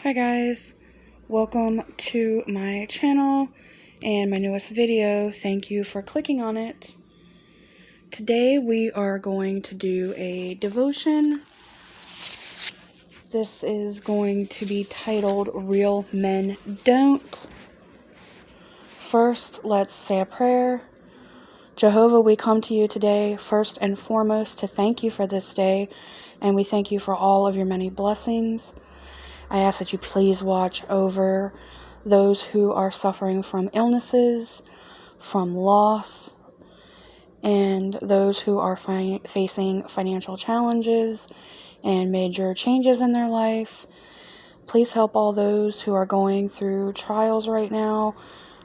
Hi guys, welcome to my channel and my newest video. Thank you for clicking on it. Today we are going to do a devotion. This is going to be titled Real Men Don't. First, let's say a prayer. Jehovah, we come to you today first and foremost to thank you for this day, and we thank you for all of your many blessings. I ask that you please watch over those who are suffering from illnesses, from loss, and those who are facing financial challenges and major changes in their life. Please help all those who are going through trials right now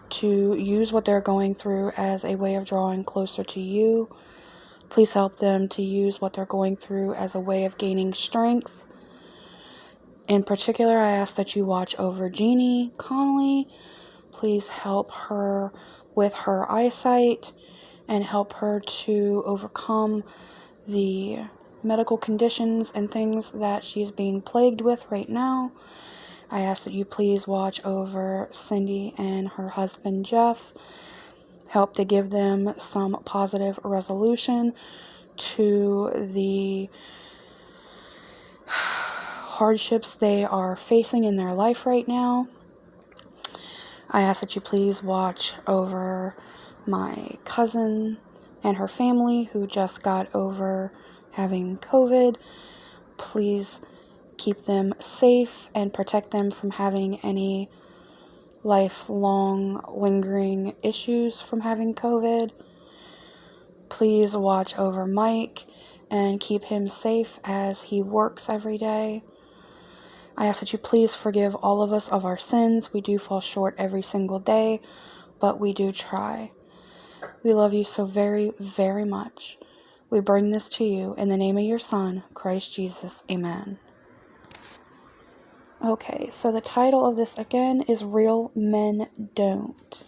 to use what they're going through as a way of drawing closer to you. Please help them to use what they're going through as a way of gaining strength. In particular, I ask that you watch over Jeannie Connolly. Please help her with her eyesight and help her to overcome the medical conditions and things that she's being plagued with right now. I ask that you please watch over Cindy and her husband Jeff. Help to give them some positive resolution to the hardships they are facing in their life right now. I ask that you please watch over my cousin and her family who just got over having COVID. Please keep them safe and protect them from having any lifelong lingering issues from having COVID. Please watch over Mike and keep him safe as he works every day. I ask that you please forgive all of us of our sins. We do fall short every single day, but we do try. We love you so very, very much. We bring this to you in the name of your Son, Christ Jesus. Amen. Okay, so the title of this again is Real Men Don't.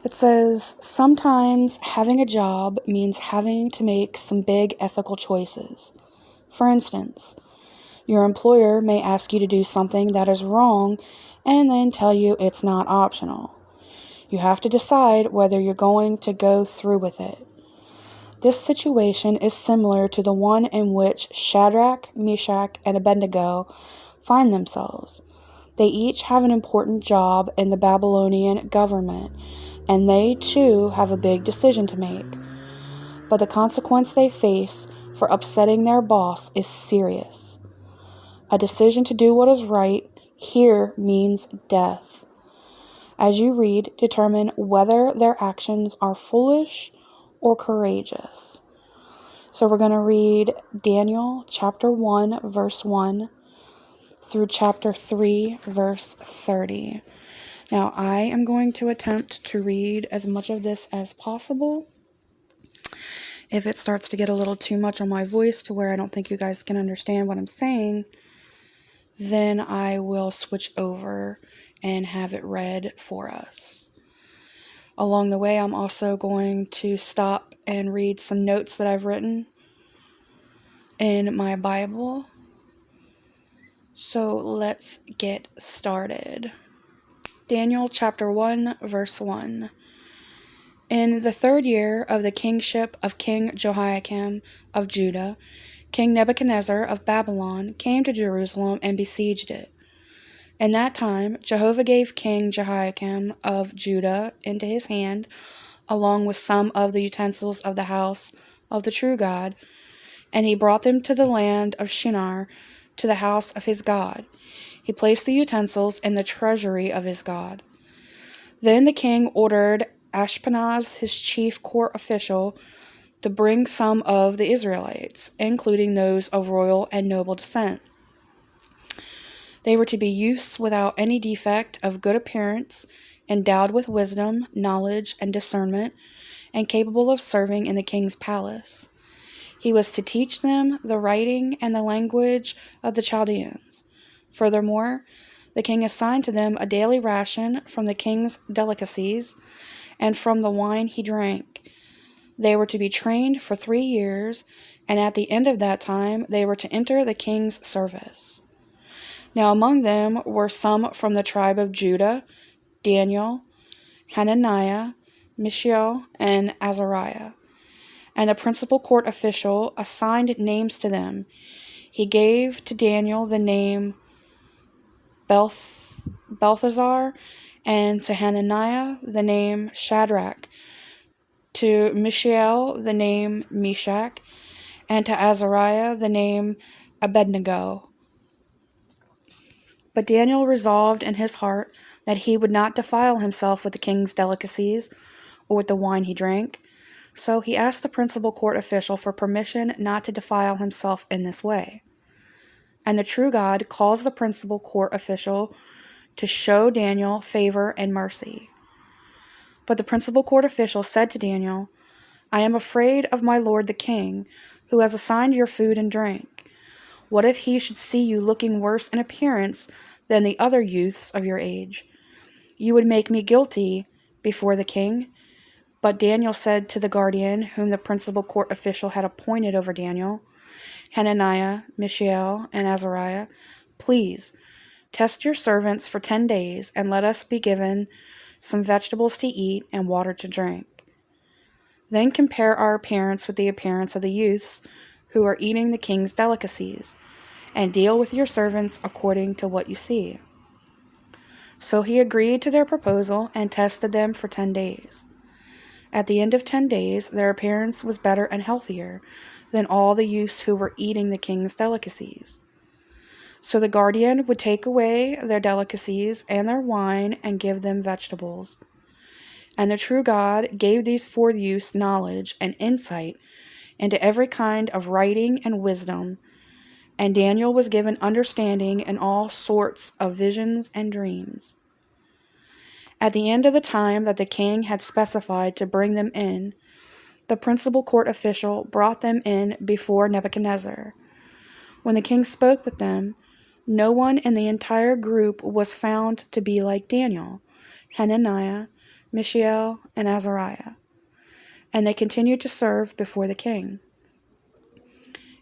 It says, sometimes having a job means having to make some big ethical choices. For instance, your employer may ask you to do something that is wrong and then tell you it's not optional. You have to decide whether you're going to go through with it. This situation is similar to the one in which Shadrach, Meshach, and Abednego find themselves. They each have an important job in the Babylonian government, and they too have a big decision to make. But the consequence they face for upsetting their boss is serious. A decision to do what is right here means death. As you read, determine whether their actions are foolish or courageous. So we're going to read Daniel chapter 1, verse 1 through chapter 3, verse 30. Now, I am going to attempt to read as much of this as possible. If it starts to get a little too much on my voice to where I don't think you guys can understand what I'm saying, then I will switch over and have it read for us. Along the way, I'm also going to stop and read some notes that I've written in my Bible. So let's get started. Daniel chapter 1, verse 1. In the 3rd year of the kingship of King Jehoiakim of Judah, King Nebuchadnezzar of Babylon came to Jerusalem and besieged it. In that time, Jehovah gave King Jehoiakim of Judah into his hand, along with some of the utensils of the house of the true God, and he brought them to the land of Shinar, to the house of his God. He placed the utensils in the treasury of his God. Then the king ordered Ashpenaz, his chief court official, to bring some of the Israelites, including those of royal and noble descent. They were to be youths without any defect, of good appearance, endowed with wisdom, knowledge, and discernment, and capable of serving in the king's palace. He was to teach them the writing and the language of the Chaldeans. Furthermore, the king assigned to them a daily ration from the king's delicacies and from the wine he drank. They were to be trained for 3 years, and at the end of that time they were to enter the king's service. Now among them were some from the tribe of Judah: Daniel, Hananiah, Mishael, and Azariah. And the principal court official assigned names to them. He gave to Daniel the name Belthazzar, and to Hananiah the name Shadrach, to Mishael the name Meshach, and to Azariah the name Abednego. But Daniel resolved in his heart that he would not defile himself with the king's delicacies or with the wine he drank. So he asked the principal court official for permission not to defile himself in this way. And the true God caused the principal court official to show Daniel favor and mercy. But the principal court official said to Daniel, "I am afraid of my lord the king, who has assigned your food and drink. What if he should see you looking worse in appearance than the other youths of your age? You would make me guilty before the king." But Daniel said to the guardian, whom the principal court official had appointed over Daniel, Hananiah, Mishael, and Azariah, "Please, test your servants for 10 days, and let us be given some vegetables to eat and water to drink. Then compare our appearance with the appearance of the youths who are eating the king's delicacies, and deal with your servants according to what you see." So he agreed to their proposal and tested them for 10 days. At the end of 10 days, their appearance was better and healthier than all the youths who were eating the king's delicacies. So the guardian would take away their delicacies and their wine and give them vegetables. And the true God gave these 4 youths knowledge and insight into every kind of writing and wisdom, and Daniel was given understanding in all sorts of visions and dreams. At the end of the time that the king had specified to bring them in, the principal court official brought them in before Nebuchadnezzar. When the king spoke with them, no one in the entire group was found to be like Daniel, Hananiah, Mishael, and Azariah, and they continued to serve before the king.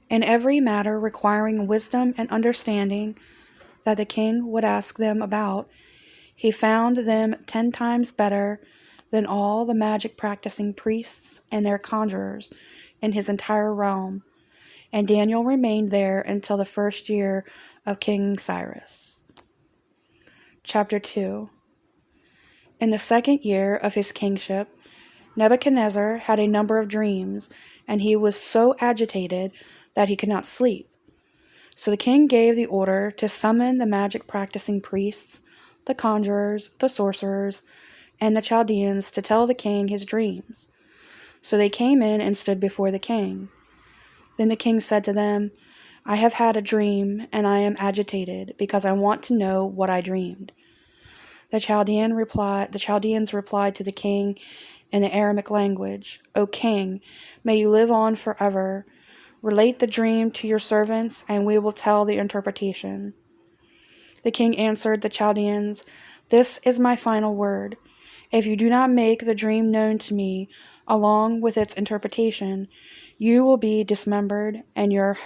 In every matter requiring wisdom and understanding that the king would ask them about, he found them 10 times better than all the magic practicing priests and their conjurers in his entire realm, and Daniel remained there until the first year of King Cyrus. Chapter 2. In the 2nd year of his kingship, Nebuchadnezzar had a number of dreams, and he was so agitated that he could not sleep. So the king gave the order to summon the magic practicing priests, the conjurers, the sorcerers, and the Chaldeans to tell the king his dreams. So they came in and stood before the king. Then the king said to them, "I have had a dream, and I am agitated, because I want to know what I dreamed." The Chaldeans replied to the king in the Aramaic language, "O king, may you live on forever. Relate the dream to your servants, and we will tell the interpretation." The king answered the Chaldeans, "This is my final word. If you do not make the dream known to me, along with its interpretation, you will be dismembered, and your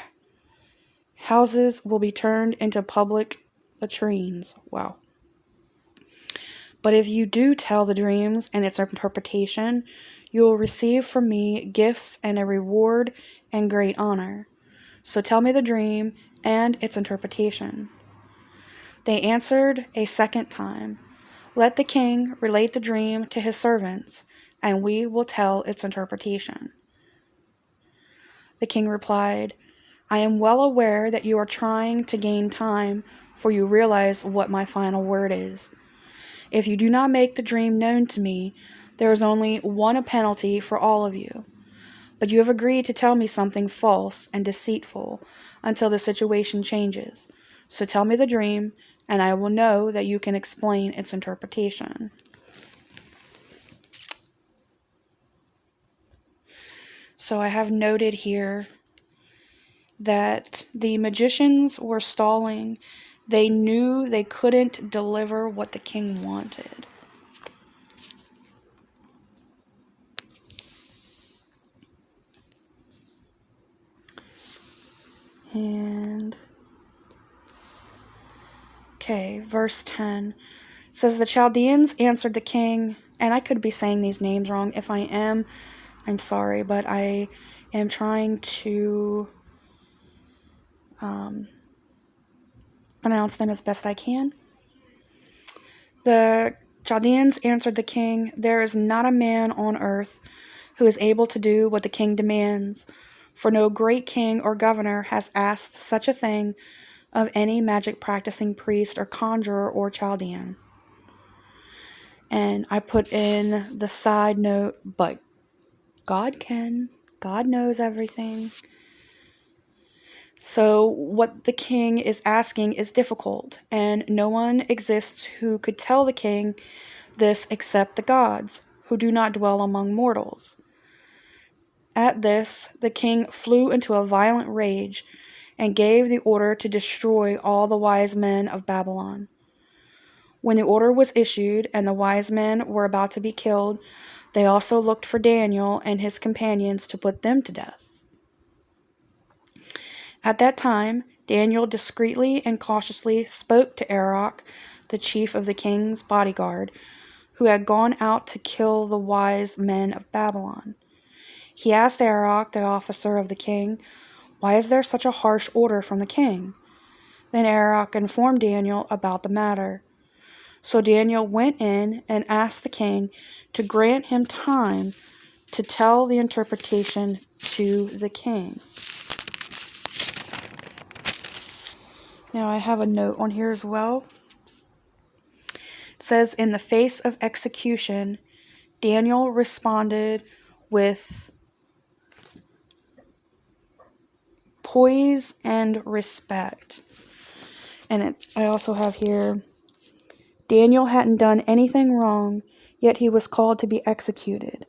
houses will be turned into public latrines." Wow. "But if you do tell the dreams and its interpretation, you will receive from me gifts and a reward and great honor. So tell me the dream and its interpretation." They answered a second time, "Let the king relate the dream to his servants, and we will tell its interpretation." The king replied, "I am well aware that you are trying to gain time, for you realize what my final word is. If you do not make the dream known to me, there is only one penalty for all of you. But you have agreed to tell me something false and deceitful until the situation changes. So tell me the dream, and I will know that you can explain its interpretation." So I have noted here that the magicians were stalling. They knew they couldn't deliver what the king wanted. And Okay, verse 10 says, the Chaldeans answered the king, and I could be saying these names wrong. If I am, I'm sorry, but I am trying to pronounce them as best I can. The Chaldeans answered the king, there is not a man on earth who is able to do what the king demands, for no great king or governor has asked such a thing of any magic practicing priest or conjurer or Chaldean. And I put in the side note, but God can. God knows everything. So what the king is asking is difficult, and no one exists who could tell the king this except the gods, who do not dwell among mortals. At this, the king flew into a violent rage and gave the order to destroy all the wise men of Babylon. When the order was issued and the wise men were about to be killed, they also looked for Daniel and his companions to put them to death. At that time, Daniel discreetly and cautiously spoke to Arioch, the chief of the king's bodyguard, who had gone out to kill the wise men of Babylon. He asked Arioch, the officer of the king, why is there such a harsh order from the king? Then Arioch informed Daniel about the matter. So Daniel went in and asked the king to grant him time to tell the interpretation to the king. Now I have a note on here as well. It says, in the face of execution, Daniel responded with poise and respect. And I also have here, Daniel hadn't done anything wrong, yet he was called to be executed.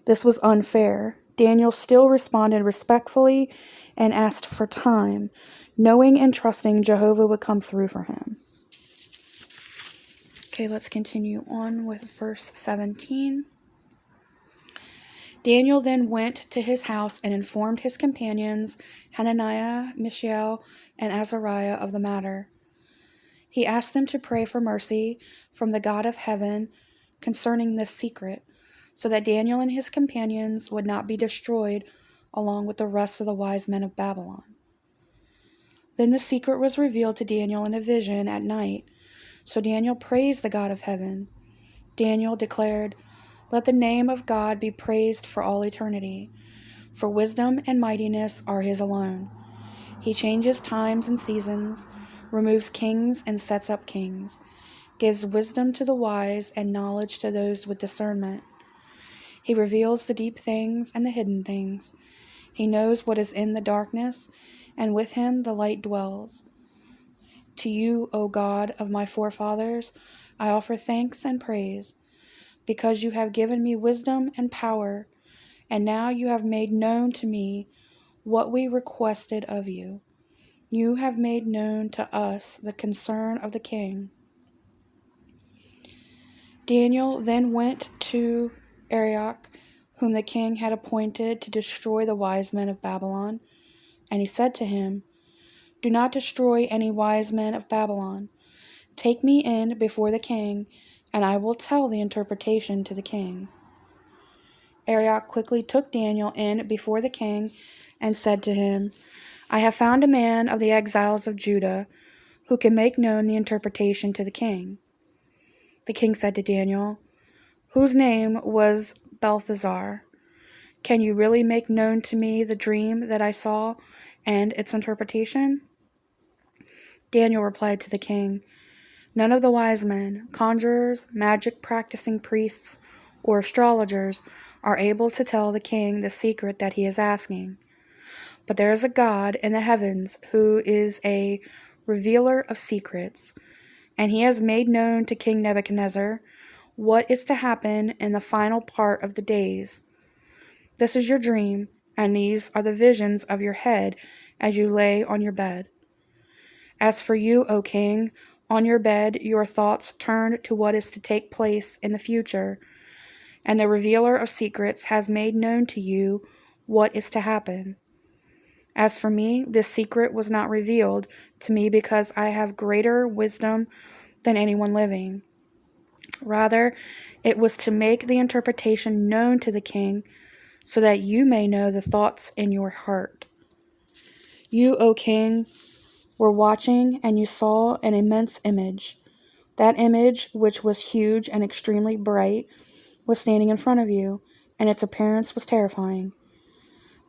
This was unfair. Daniel still responded respectfully and asked for time, knowing and trusting Jehovah would come through for him. Okay, let's continue on with verse 17. Daniel then went to his house and informed his companions, Hananiah, Mishael, and Azariah, of the matter. He asked them to pray for mercy from the God of heaven concerning this secret, so that Daniel and his companions would not be destroyed along with the rest of the wise men of Babylon. Then the secret was revealed to Daniel in a vision at night. So Daniel praised the God of heaven. Daniel declared, let the name of God be praised for all eternity, for wisdom and mightiness are his alone. He changes times and seasons, removes kings and sets up kings, gives wisdom to the wise and knowledge to those with discernment. He reveals the deep things and the hidden things. He knows what is in the darkness, and with him the light dwells. To you, O God of my forefathers, I offer thanks and praise, because you have given me wisdom and power, and now you have made known to me what we requested of you. You have made known to us the concern of the king. Daniel then went to Arioch, whom the king had appointed to destroy the wise men of Babylon, and he said to him, do not destroy any wise men of Babylon. Take me in before the king, and I will tell the interpretation to the king. Arioch quickly took Daniel in before the king and said to him, I have found a man of the exiles of Judah who can make known the interpretation to the king. The king said to Daniel, whose name was Belteshazzar. Can you really make known to me the dream that I saw and its interpretation? Daniel replied to the king, none of the wise men, conjurers, magic practicing priests, or astrologers are able to tell the king the secret that he is asking. But there is a God in the heavens who is a revealer of secrets, and he has made known to King Nebuchadnezzar what is to happen in the final part of the days. This is your dream, and these are the visions of your head as you lay on your bed. As for you, O king, on your bed your thoughts turn to what is to take place in the future, and the revealer of secrets has made known to you what is to happen. As for me, this secret was not revealed to me because I have greater wisdom than anyone living. Rather, it was to make the interpretation known to the king, so that you may know the thoughts in your heart. You, O king, were watching, and you saw an immense image. That image, which was huge and extremely bright, was standing in front of you, and its appearance was terrifying.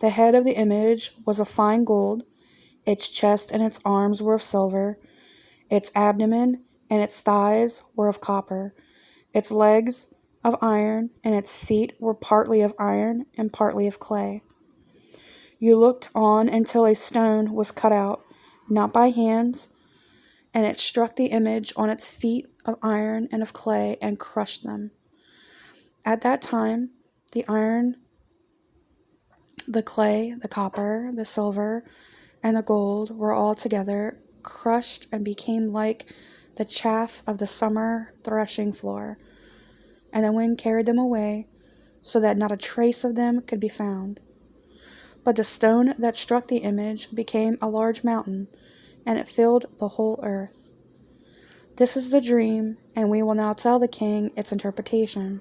The head of the image was of fine gold, its chest and its arms were of silver, its abdomen and its thighs were of copper, its legs of iron, and its feet were partly of iron and partly of clay. You looked on until a stone was cut out, not by hands, and it struck the image on its feet of iron and of clay and crushed them. At that time, the iron, the clay, the copper, the silver, and the gold were all together crushed and became like the chaff of the summer threshing floor, and the wind carried them away, so that not a trace of them could be found. But the stone that struck the image became a large mountain, and it filled the whole earth. This is the dream, and we will now tell the king its interpretation.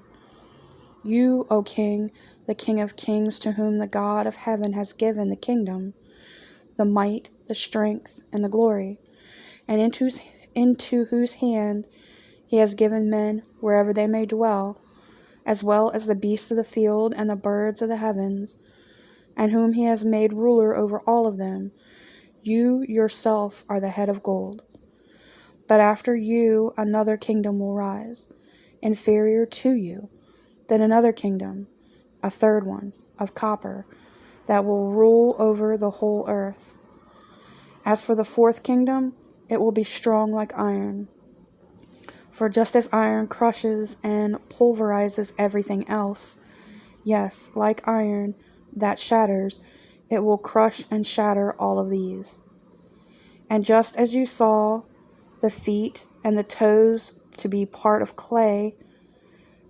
You, O king, the King of kings, to whom the God of heaven has given the kingdom, the might, the strength, and the glory, and into whose hand he has given men wherever they may dwell, as well as the beasts of the field and the birds of the heavens, and whom he has made ruler over all of them. You yourself are the head of gold. But after you another kingdom will rise, inferior to you, then another kingdom, a third one, of copper, that will rule over the whole earth. As for the fourth kingdom, it will be strong like iron. For just as iron crushes and pulverizes everything else, yes, like iron that shatters, it will crush and shatter all of these. And just as you saw the feet and the toes to be part of clay,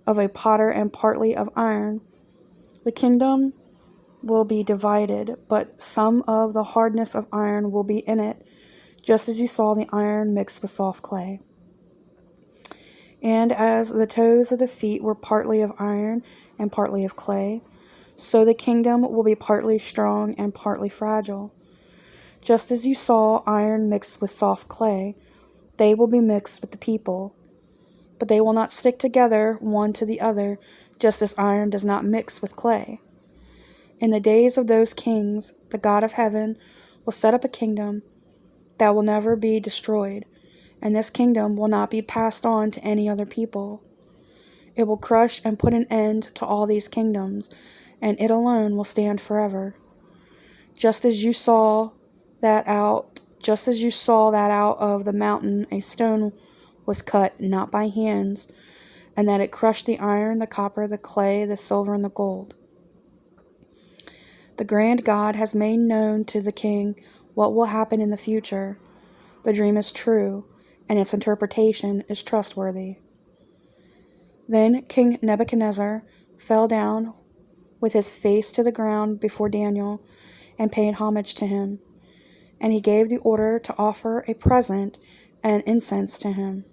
of a potter and partly of iron, the kingdom will be divided, but some of the hardness of iron will be in it, just as you saw the iron mixed with soft clay. And as the toes of the feet were partly of iron and partly of clay, so the kingdom will be partly strong and partly fragile. Just as you saw iron mixed with soft clay, they will be mixed with the people, but they will not stick together one to the other, just as iron does not mix with clay. In the days of those kings, the God of heaven will set up a kingdom that will never be destroyed, and this kingdom will not be passed on to any other people. It will crush and put an end to all these kingdoms, and it alone will stand forever. Just as you saw that out of the mountain a stone was cut not by hands, and that it crushed the iron, the copper, the clay, the silver, and the gold. The grand God has made known to the king what will happen in the future. The dream is true, and its interpretation is trustworthy. Then King Nebuchadnezzar fell down with his face to the ground before Daniel and paid homage to him, and he gave the order to offer a present and incense to him.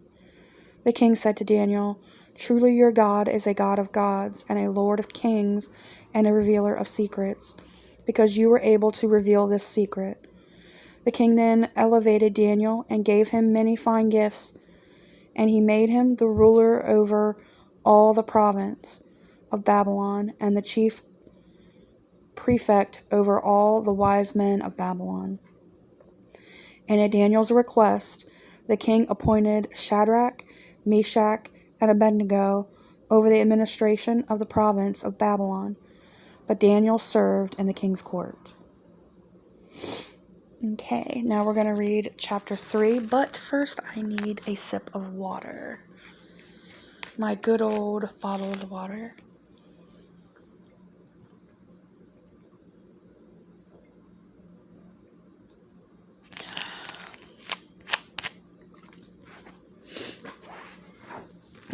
The king said to Daniel, "Truly your God is a God of gods and a Lord of kings and a revealer of secrets, because you were able to reveal this secret." The king then elevated Daniel and gave him many fine gifts, and he made him the ruler over all the province of Babylon and the chief prefect over all the wise men of Babylon. And at Daniel's request, the king appointed Shadrach, Meshach, and Abednego over the administration of the province of Babylon, but Daniel served in the king's court. Okay, now we're going to read chapter 3, but first I need a sip of water. My good old bottled water.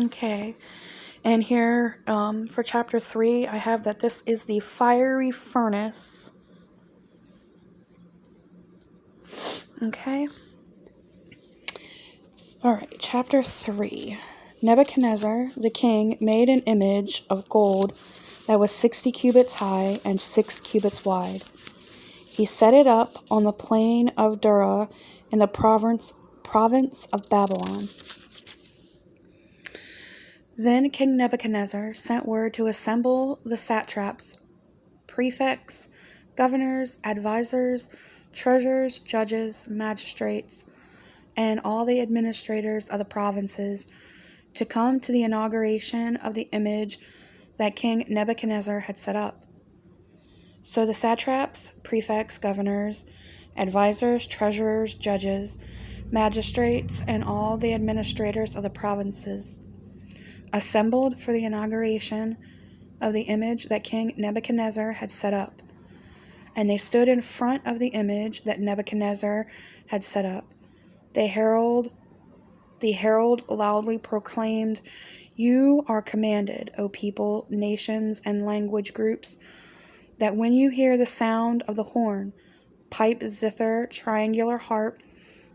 Okay, and here for chapter 3, I have that this is the fiery furnace Okay? Alright, chapter 3. Nebuchadnezzar, the king, made an image of gold that was 60 cubits high and 6 cubits wide. He set it up on the plain of Dura in the province of Babylon. Then King Nebuchadnezzar sent word to assemble the satraps, prefects, governors, advisors, treasurers, judges, magistrates, and all the administrators of the provinces to come to the inauguration of the image that King Nebuchadnezzar had set up. So the satraps, prefects, governors, advisors, treasurers, judges, magistrates, and all the administrators of the provinces assembled for the inauguration of the image that King Nebuchadnezzar had set up. And they stood in front of the image that Nebuchadnezzar had set up. The herald loudly proclaimed, "You are commanded, O people, nations, and language groups, that when you hear the sound of the horn, pipe, zither, triangular harp,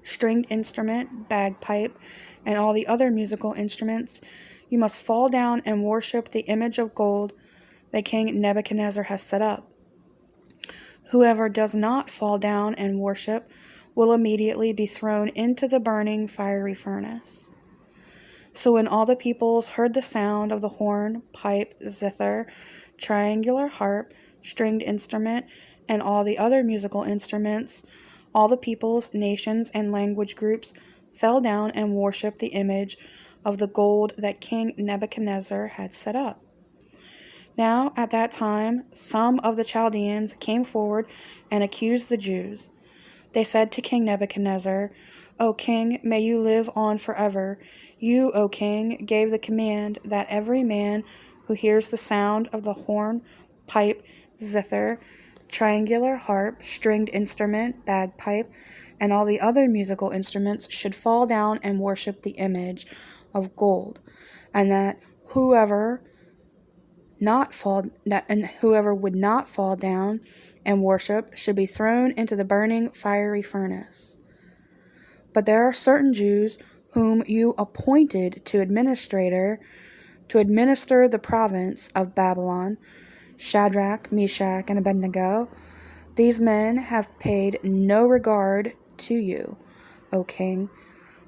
stringed instrument, bagpipe, and all the other musical instruments, you must fall down and worship the image of gold that King Nebuchadnezzar has set up. Whoever does not fall down and worship will immediately be thrown into the burning fiery furnace." So when all the peoples heard the sound of the horn, pipe, zither, triangular harp, stringed instrument, and all the other musical instruments, all the peoples, nations, and language groups fell down and worshipped the image of the gold that King Nebuchadnezzar had set up. Now, at that time, some of the Chaldeans came forward and accused the Jews. They said to King Nebuchadnezzar, "O king, may you live on forever. You, O king, gave the command that every man who hears the sound of the horn, pipe, zither, triangular harp, stringed instrument, bagpipe, and all the other musical instruments should fall down and worship the image of gold, and that whoever would not fall down and worship should be thrown into the burning fiery furnace. But there are certain Jews whom you appointed to administer the province of Babylon, Shadrach, Meshach, and Abednego. These men have paid no regard to you, O king.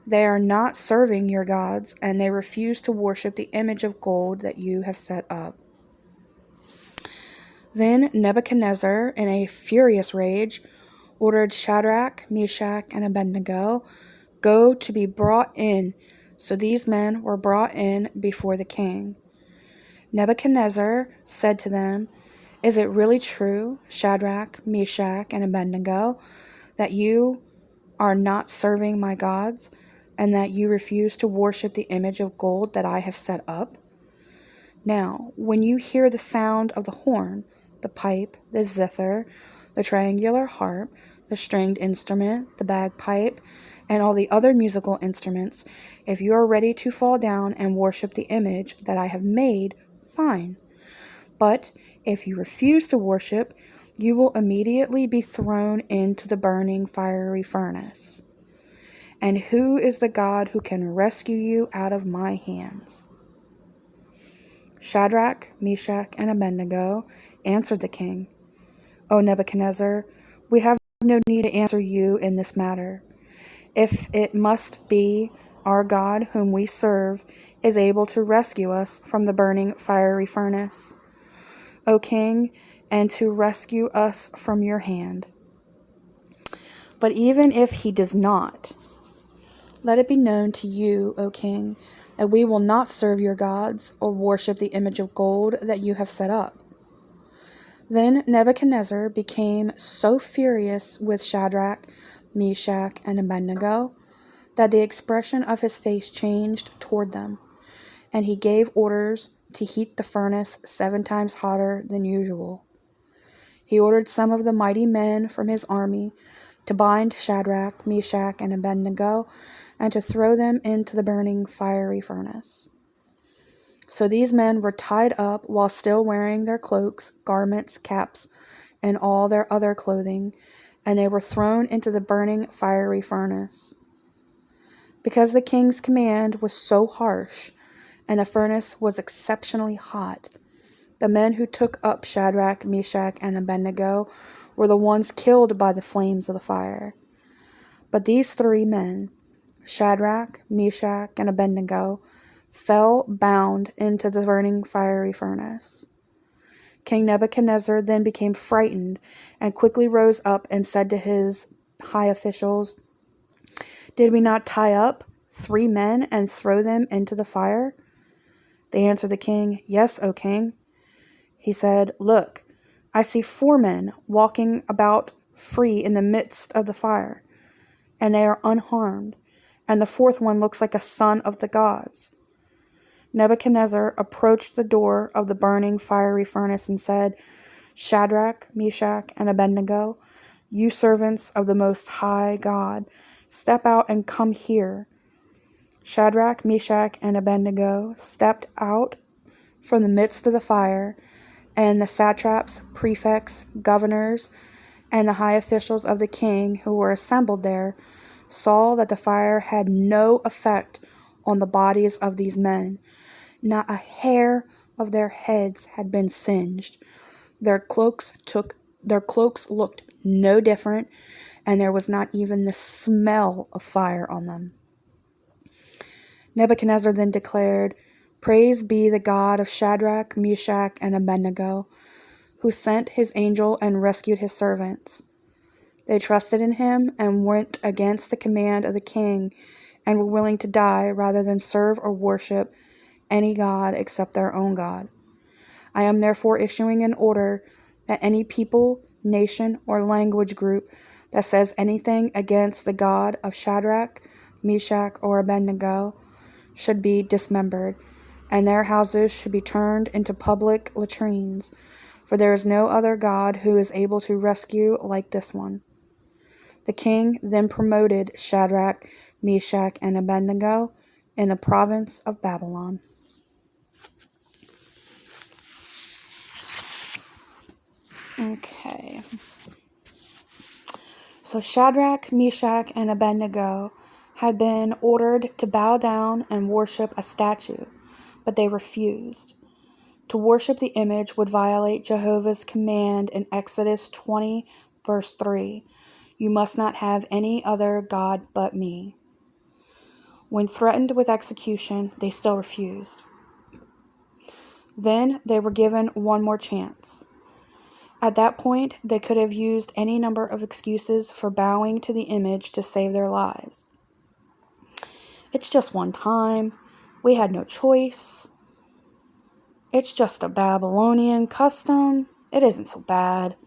They are not serving your gods, and they refuse to worship the image of gold that you have set up." Then Nebuchadnezzar, in a furious rage, ordered Shadrach, Meshach, and Abednego go to be brought in. So these men were brought in before the king. Nebuchadnezzar said to them, "Is it really true, Shadrach, Meshach, and Abednego, that you are not serving my gods, and that you refuse to worship the image of gold that I have set up? Now, when you hear the sound of the horn, the pipe, the zither, the triangular harp, the stringed instrument, the bagpipe, and all the other musical instruments, if you are ready to fall down and worship the image that I have made, fine. But if you refuse to worship, you will immediately be thrown into the burning fiery furnace. And who is the God who can rescue you out of my hands?" Shadrach, Meshach, and Abednego answered the king, "O Nebuchadnezzar, we have no need to answer you in this matter. If it must be, our God whom we serve is able to rescue us from the burning fiery furnace, O king, and to rescue us from your hand. But even if he does not, let it be known to you, O king, that we will not serve your gods or worship the image of gold that you have set up." Then Nebuchadnezzar became so furious with Shadrach, Meshach, and Abednego that the expression of his face changed toward them, and he gave orders to heat the furnace 7 times hotter than usual. He ordered some of the mighty men from his army to bind Shadrach, Meshach, and Abednego, and to throw them into the burning fiery furnace. So these men were tied up while still wearing their cloaks, garments, caps, and all their other clothing, and they were thrown into the burning fiery furnace. Because the king's command was so harsh, and the furnace was exceptionally hot, the men who took up Shadrach, Meshach, and Abednego were the ones killed by the flames of the fire. But these three men, Shadrach, Meshach, and Abednego, fell bound into the burning fiery furnace. King Nebuchadnezzar then became frightened and quickly rose up and said to his high officials, "Did we not tie up 3 men and throw them into the fire?" They answered the king, "Yes, O king." He said, "Look, I see 4 men walking about free in the midst of the fire, and they are unharmed, and the 4th one looks like a son of the gods." Nebuchadnezzar approached the door of the burning fiery furnace and said, "Shadrach, Meshach, and Abednego, you servants of the Most High God, step out and come here." Shadrach, Meshach, and Abednego stepped out from the midst of the fire, and the satraps, prefects, governors, and the high officials of the king who were assembled there saw that the fire had no effect on the bodies of these men. Not a hair of their heads had been singed. Their cloaks looked no different, and there was not even the smell of fire on them. Nebuchadnezzar then declared, "Praise be the God of Shadrach, Meshach, and Abednego, who sent his angel and rescued his servants. They trusted in him and went against the command of the king and were willing to die rather than serve or worship any god except their own God. I am therefore issuing an order that any people, nation, or language group that says anything against the God of Shadrach, Meshach, or Abednego should be dismembered, and their houses should be turned into public latrines, for there is no other God who is able to rescue like this one." The king then promoted Shadrach, Meshach, and Abednego in the province of Babylon. Okay. So Shadrach, Meshach, and Abednego had been ordered to bow down and worship a statue, but they refused. To worship the image would violate Jehovah's command in Exodus 20, verse 3. "You must not have any other God but me." When threatened with execution, they still refused. Then they were given one more chance. At that point, they could have used any number of excuses for bowing to the image to save their lives. "It's just one time. We had no choice. It's just a Babylonian custom. It isn't so bad.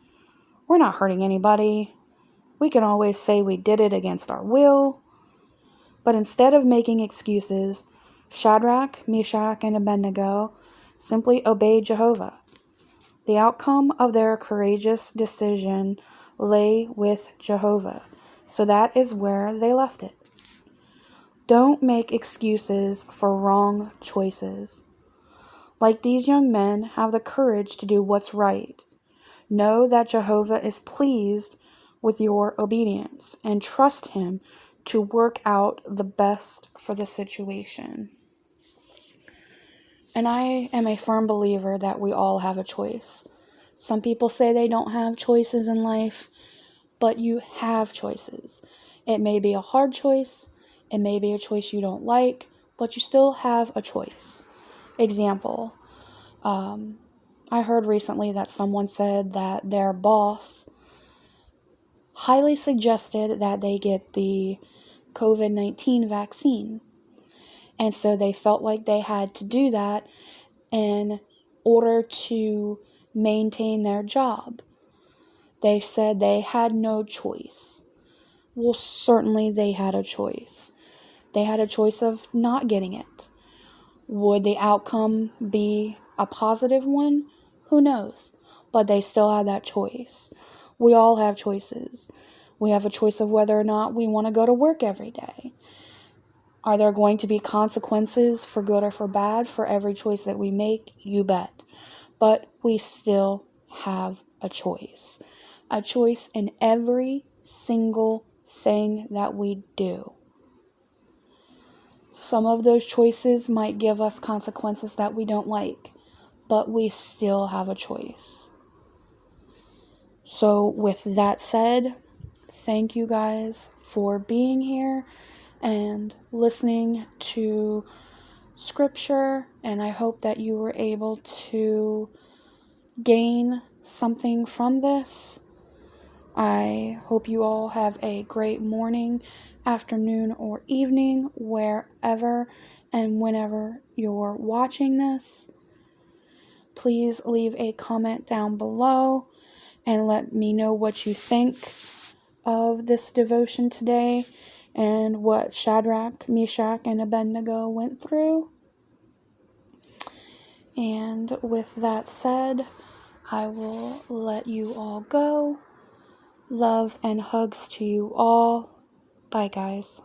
We're not hurting anybody. We can always say we did it against our will." But instead of making excuses, Shadrach, Meshach, and Abednego simply obeyed Jehovah. The outcome of their courageous decision lay with Jehovah, so that is where they left it. Don't make excuses for wrong choices. Like these young men, have the courage to do what's right. Know that Jehovah is pleased with your obedience and trust him to work out the best for the situation. And I am a firm believer that we all have a choice. Some people say they don't have choices in life, but you have choices. It may be a hard choice, it may be a choice you don't like, but you still have a choice. Example, I heard recently that someone said that their boss highly suggested that they get the COVID-19 vaccine. And so they felt like they had to do that in order to maintain their job. They said they had no choice. Well, certainly they had a choice. They had a choice of not getting it. Would the outcome be a positive one? Who knows? But they still had that choice. We all have choices. We have a choice of whether or not we want to go to work every day. Are there going to be consequences for good or for bad for every choice that we make? You bet. But we still have a choice. A choice in every single thing that we do. Some of those choices might give us consequences that we don't like, but we still have a choice. So with that said, thank you guys for being here and listening to scripture, and I hope that you were able to gain something from this. I hope you all have a great morning, afternoon, or evening, wherever and whenever you're watching this. Please leave a comment down below and let me know what you think of this devotion today and what Shadrach, Meshach, and Abednego went through. And with that said, I will let you all go. Love and hugs to you all. Bye, guys.